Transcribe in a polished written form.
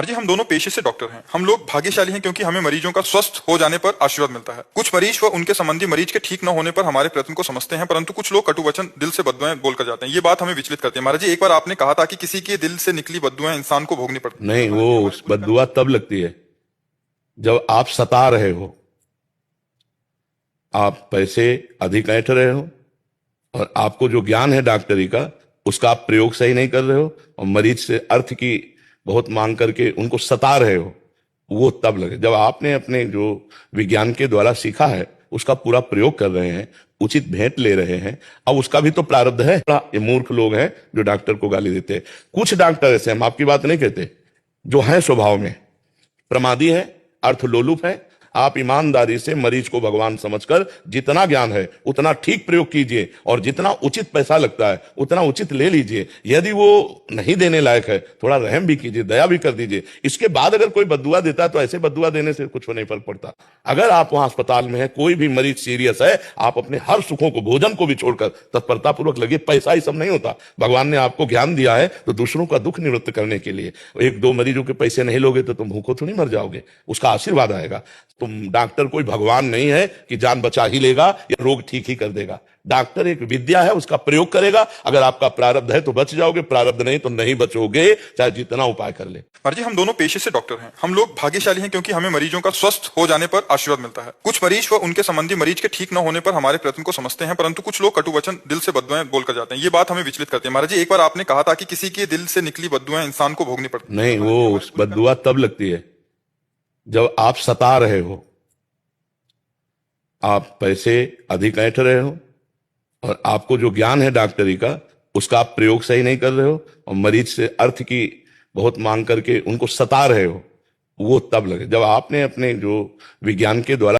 जी हम दोनों पेशे से डॉक्टर हैं। हम लोग भाग्यशाली हैं क्योंकि हमें मरीजों का स्वस्थ हो जाने पर आशीर्वाद मिलता है। कुछ मरीज व उनके संबंधी मरीज के ठीक न होने पर हमारे प्रयत्न को समझते हैं, परंतु कुछ लोग कटु वचन दिल से बद्दुआएं बोलकर जाते हैं। ये बात हमें विचलित करती है। महाराज जी, एक बार आपने कहा था कि किसी के दिल से निकली बद्दुआएं इंसान को भोगनी पड़ती है। नहीं, वो उस बद्दुआ तब लगती है जब आप सता रहे हो, आप पैसे अधिक ऐंठ रहे हो और आपको जो ज्ञान है डॉक्टरी का उसका आप प्रयोग सही नहीं कर रहे हो और मरीज से अर्थ की बहुत मांग करके उनको सता रहे हो। वो तब लगे जब आपने अपने जो विज्ञान के द्वारा सीखा है उसका पूरा प्रयोग कर रहे हैं, उचित भेंट ले रहे हैं। अब उसका भी तो प्रारब्ध है। ये मूर्ख लोग हैं जो डॉक्टर को गाली देते हैं। कुछ डॉक्टर ऐसे, हम आपकी बात नहीं कहते, जो हैं स्वभाव में प्रमादी है, अर्थलोलुप है। आप ईमानदारी से मरीज को भगवान समझकर जितना ज्ञान है उतना ठीक प्रयोग कीजिए और जितना उचित पैसा लगता है उतना उचित ले लीजिए। यदि वो नहीं देने लायक है, थोड़ा रहम भी कीजिए, दया भी कर दीजिए। इसके बाद अगर कोई बद्दुआ देता है तो ऐसे बद्दुआ देने से कुछ नहीं फर्क पड़ता। अगर आप वहां अस्पताल में है, कोई भी मरीज सीरियस है, आप अपने हर सुखों को, भोजन को भी छोड़कर तत्परता पूर्वक लगे। पैसा ही सब नहीं होता। भगवान ने आपको ज्ञान दिया है तो दूसरों का दुख निवृत्त करने के लिए। एक दो मरीजों के पैसे नहीं लोगे तो तुम भूखों थोड़ी मर जाओगे, उसका आशीर्वाद आएगा। तुम डॉक्टर कोई भगवान नहीं है कि जान बचा ही लेगा या रोग ठीक ही कर देगा। डॉक्टर एक विद्या है, उसका प्रयोग करेगा। अगर आपका प्रारब्ध है तो बच जाओगे, प्रारब्ध नहीं तो नहीं बचोगे, चाहे जितना उपाय कर ले। जी हम दोनों पेशे से डॉक्टर हैं। हम लोग भाग्यशाली हैं क्योंकि हमें मरीजों का स्वस्थ हो जाने पर आशीर्वाद मिलता है। कुछ मरीज व उनके संबंधी मरीज के ठीक न होने पर हमारे प्रयत्न को समझते हैं, परंतु कुछ लोग कटु वचन दिल से बद्दुआएं बोलकर जाते हैं। ये बात हमें विचलित करती है। महाराज जी, एक बार आपने कहा था कि किसी के दिल से निकली बद्दुआएं इंसान को भोगनी पड़ती है। नहीं, वो उस बद्दुआ तब लगती है जब आप सता रहे हो, आप पैसे अधिक ऐंठ रहे हो और आपको जो ज्ञान है डॉक्टरी का उसका आप प्रयोग सही नहीं कर रहे हो और मरीज से अर्थ की बहुत मांग करके उनको सता रहे हो। वो तब लगे जब आपने अपने जो विज्ञान के द्वारा